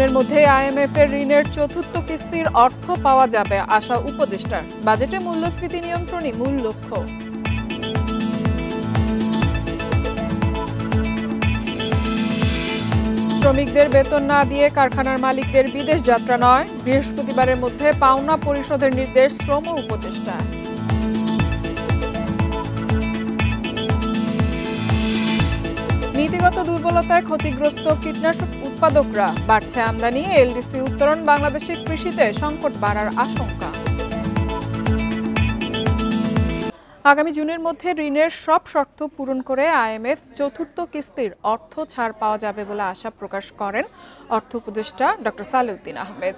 জুনের মধ্যে আইএমএফ এর ঋণের চতুর্থ কিস্তির অর্থ পাওয়া যাবে আশা উপদেষ্টার। বাজেটে মূল্যস্ফীতি নিয়ন্ত্রণই মূল লক্ষ্য। শ্রমিকদের বেতন না দিয়ে কারখানার মালিকদের বিদেশ যাত্রা নয়, বৃহস্পতিবারের মধ্যে পাওনা পরিশোধের নির্দেশ শ্রম উপদেষ্টা। নীতিগত দুর্বলতায় ক্ষতিগ্রস্ত কীটনাশক উৎপাদকরা, বাড়ছে আমদানি, এলডিসি উত্তরণ বাংলাদেশের কৃষিতে সংকট বাড়ার আশঙ্কা। আগামী জুনের মধ্যে ঋণের সব শর্ত পূরণ করে আইএমএফ চতুর্থ কিস্তির অর্থ ছাড় পাওয়া যাবে বলে আশা প্রকাশ করেন অর্থ উপদেষ্টা ডক্টর সালেউদ্দিন আহমেদ।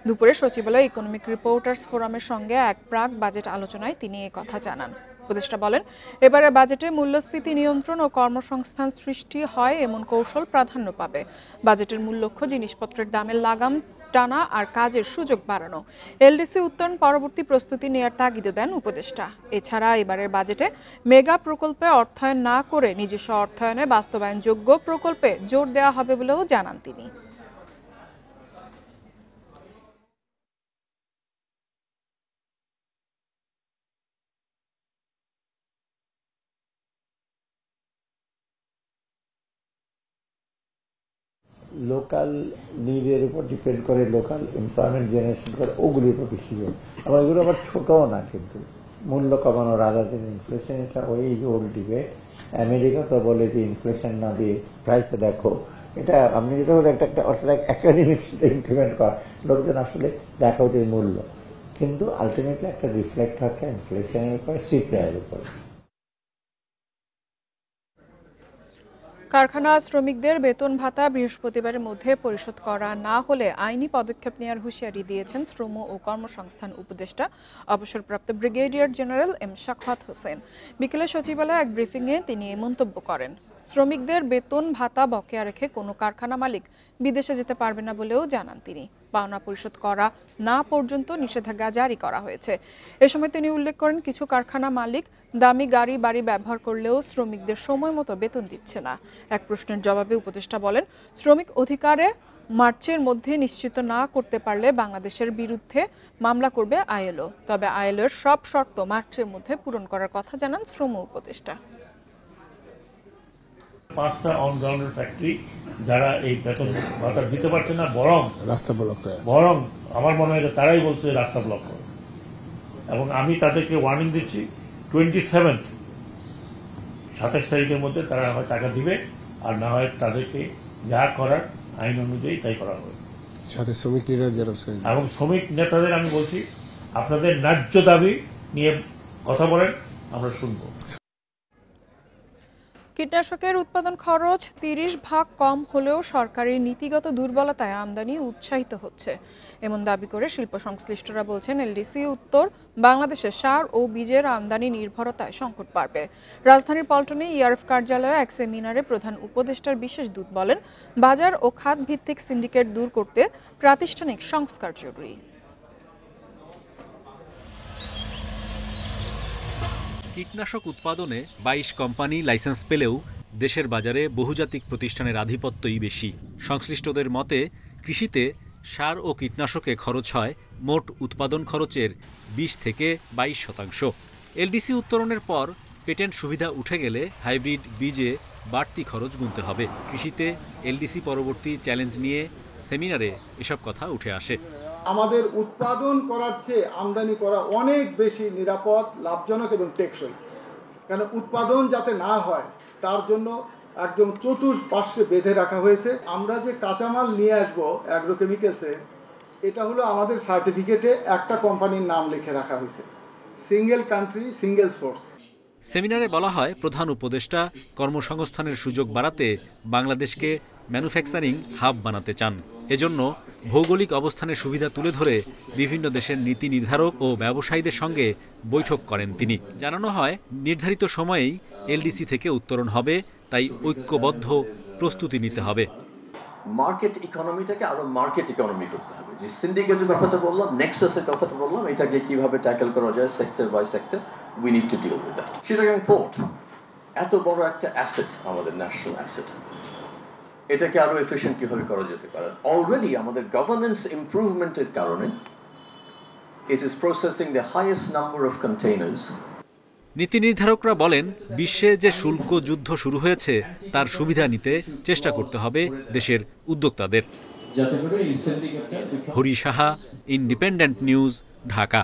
দুপুরে সচিবালয়ে ইকোনমিক রিপোর্টার্স ফোরামের সঙ্গে এক প্রাক বাজেট আলোচনায় তিনি এই কথা জানান। উপদেষ্টা বলেন, এবারে বাজেটে মূল্যস্ফীতি নিয়ন্ত্রণ ও কর্মসংস্থান সৃষ্টি হয় এমন কৌশল প্রাধান্য পাবে। বাজেটের মূল লক্ষ্য জিনিসপত্রের দামের লাগাম টানা আর কাজের সুযোগ বাড়ানো। এলডিসি উত্তরণ পরবর্তী প্রস্তুতি নেওয়ার তাগিদ দেন উপদেষ্টা। এছাড়া এবারের বাজেটে মেগা প্রকল্পে অর্থায়ন না করে নিজস্ব অর্থায়নে বাস্তবায়নযোগ্য প্রকল্পে জোর দেওয়া হবে বলেও জানান তিনি। লোকাল নিডের উপর ডিপেন্ড করে, লোকাল এমপ্লয়মেন্ট জেনারেশন করে, ওগুলির উপর বেশি জোর। আবার এগুলো আবার ছোটও না, কিন্তু মূল্য কমানো রাজাদের ইনফ্লেশন, এটা ওই জোর দিবে। আমেরিকা তো বলে যে ইনফ্লেশন না দিয়ে প্রাইসে দেখো, এটা আপনি যেটা হলো একটা একাডেমিক ইমপ্লিমেন্ট করা, লোকজন আসলে দেখা উচিত মূল্য, কিন্তু আলটিমেটলি একটা রিফ্লেক্ট হয় ইনফ্লেশনের উপর, সিপিআইয়ের উপর। কারখানা শ্রমিকদের বেতন ভাতা বৃহস্পতিবারের মধ্যে পরিশোধ করা না হলে আইনি পদক্ষেপ নেওয়ার হুঁশিয়ারি দিয়েছেন শ্রম ও কর্মসংস্থান উপদেষ্টা অবসরপ্রাপ্ত brigadier general M Shakhawat Hossain. বিকেলে সচিবালয়ে এক ব্রিফিংয়ে তিনি এই মন্তব্য করেন। শ্রমিকদের বেতন ভাতা বকেয়া রেখে কোনো কারখানা মালিক বিদেশে যেতে পারবে না বলেও জানান তিনি। পাওনা পরিশোধ করা না পর্যন্ত নিষেধাজ্ঞা জারি করা হয়েছে। এ সময় তিনি উল্লেখ করেন, কিছু কারখানা মালিক দামি গাড়ি বাড়ি ব্যবহার করলেও শ্রমিকদের সময় মতো বেতন দিচ্ছে না। এক প্রশ্নের জবাবে উপদেষ্টা বলেন, শ্রমিক অধিকারে মার্চের মধ্যে নিশ্চিত না করতে পারলে বাংলাদেশের বিরুদ্ধে মামলা করবে আইএলও। তবে আইএলও এর সব শর্ত মার্চের মধ্যে পূরণ করার কথা জানান শ্রম উপদেষ্টা। 5টা অন গ্রাউন্ডের ফ্যাক্টরি যারা এই বেতন ভাতা দিতে পারছে না, রাস্তা ব্লক করে, বরং আমার মনে হয় তারাই বলছে রাস্তা ব্লক করে। এবং আমি তাদেরকে ওয়ার্নিং দিচ্ছি, 27 তারিখের মধ্যে তারা হয় টাকা দিবে, আর না হয় তাদেরকে যা করার আইন অনুযায়ী তাই করা হবে। সাথে শ্রমিক লিডার যারা এবং শ্রমিক নেতাদের আমি বলছি, আপনাদের ন্যায্য দাবি নিয়ে কথা বলেন, আমরা শুনবো। কীটনাশকের উৎপাদন খরচ 30 ভাগ কম হলেও সরকারের নীতিগত দুর্বলতায় আমদানি উৎসাহিত হচ্ছে এমন দাবি করে শিল্প সংশ্লিষ্টরা বলছেন, এলডিসি উত্তর বাংলাদেশের সার ও বীজের আমদানি নির্ভরতায় সংকট বাড়বে। রাজধানীর পল্টনে ইআরএফ কার্যালয়ে এক সেমিনারে প্রধান উপদেষ্টার বিশেষ দূত বলেন, বাজার ও খাত ভিত্তিক সিন্ডিকেট দূর করতে প্রাতিষ্ঠানিক সংস্কার জরুরি। কীটনাশক উৎপাদনে 22 কোম্পানি লাইসেন্স পেলেও দেশের বাজারে বহুজাতিক প্রতিষ্ঠানের আধিপত্যই বেশি। সংশ্লিষ্টদের মতে, কৃষিতে সার ও কীটনাশকে খরচ হয় মোট উৎপাদন খরচের 20 থেকে 22%। এলডিসি উত্তরণের পর পেটেন্ট সুবিধা উঠে গেলে হাইব্রিড বীজে বাড়তি খরচ গুনতে হবে। কৃষিতে এলডিসি পরবর্তী চ্যালেঞ্জ নিয়ে সেমিনারে এসব কথা উঠে আসে। আমাদের উৎপাদন করার চেয়ে আমদানি করা অনেক বেশি নিরাপদ, লাভজনক এবং টেকসই। কারণ উৎপাদন যাতে না হয় তার জন্য একদম চতুর্পার্শ্বে বেঁধে রাখা হয়েছে। আমরা যে কাঁচামাল নিয়ে আসবো অ্যাগ্রোকেমিক্যালসে, এটা হলো আমাদের সার্টিফিকেটে একটা কোম্পানির নাম লিখে রাখা হয়েছে, সিঙ্গেল কান্ট্রি সিঙ্গেল সোর্স। সেমিনারে বলা হয়, প্রধান উপদেষ্টা কর্মসংস্থানের সুযোগ বাড়াতে বাংলাদেশকে ম্যানুফ্যাকচারিং হাব বানাতে চান। এজন্য ভৌগোলিক অবস্থানের সুবিধা তুলে ধরে বিভিন্ন দেশের নীতি নির্ধারক ও ব্যবসায়ীদের সঙ্গে বৈঠক করেন তিনি। জানানো হয়, নির্ধারিত সময়েই এলডিসি থেকে উত্তরণ হবে, তাই ঐক্যবদ্ধ প্রস্তুতি নিতে হবে। মার্কেট ইকোনমিটাকে আরো মার্কেট ইকোনমি করতে হবে। যে সিন্ডিকেটের কথাটা বললাম, নেক্সাসের কথাটা বললাম, এটাকে কিভাবে ট্যাকেল করা যায় sector by sector, we need to deal with that. Chittagong port এত বড় একটা অ্যাসেট, আমাদের ন্যাশনাল অ্যাসেট, এটাকে আরো এফিশিয়েন্ট কিভাবে করা যেতে পারে। অলরেডি আমাদের গভর্নেন্স ইমপ্রুভমেন্টের কারণে it is processing the highest number of containers. নীতি নির্ধারকরা বলেন, বিশ্বে যে শুল্ক যুদ্ধ শুরু হয়েছে তার সুবিধা নিতে চেষ্টা করতে হবে দেশের উদ্যোক্তাদের। Hari Saha, independent news, Dhaka.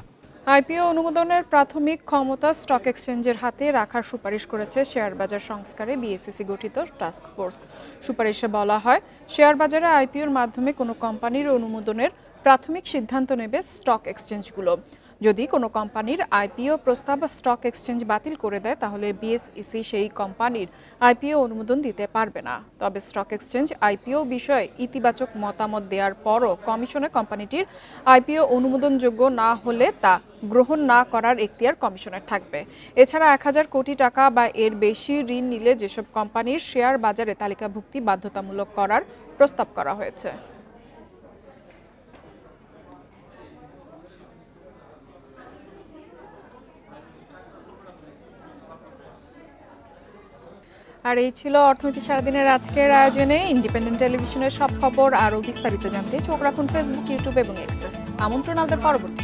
IPO অনুমোদনের প্রাথমিক ক্ষমতা স্টক এক্সচেঞ্জের হাতে রাখার সুপারিশ করেছে শেয়ার বাজার সংস্কারে বিএসইসি গঠিত টাস্ক ফোর্স। সুপারিশে বলা হয়, শেয়ার বাজারে আইপিওর মাধ্যমে কোনো কোম্পানির অনুমোদনের প্রাথমিক সিদ্ধান্ত নেবে স্টক এক্সচেঞ্জগুলো। যদি কোনো কোম্পানির আইপিও প্রস্তাব স্টক এক্সচেঞ্জ বাতিল করে দেয় তাহলে বিএসইসি সেই কোম্পানির আইপিও অনুমোদন দিতে পারবে না। তবে স্টক এক্সচেঞ্জ আইপিও বিষয়ে ইতিবাচক মতামত দেওয়ার পরও কমিশনে কোম্পানিটির আইপিও অনুমোদনযোগ্য না হলে তা গ্রহণ না করার এখতিয়ার কমিশনের থাকবে। এছাড়া 1000 কোটি টাকা বা এর বেশি ঋণ নিলে যেসব কোম্পানির শেয়ার বাজারে তালিকাভুক্তি বাধ্যতামূলক করার প্রস্তাব করা হয়েছে। আর এই ছিল অর্থনীতি সারাদিনের আজকের আয়োজনে। ইন্ডিপেন্ডেন্ট টেলিভিশনের সব খবর আরও বিস্তারিত জানতে চোখ রাখুন ফেসবুক, ইউটিউব এবং এক্সে। আমন্ত্রণ আমাদের পরবর্তী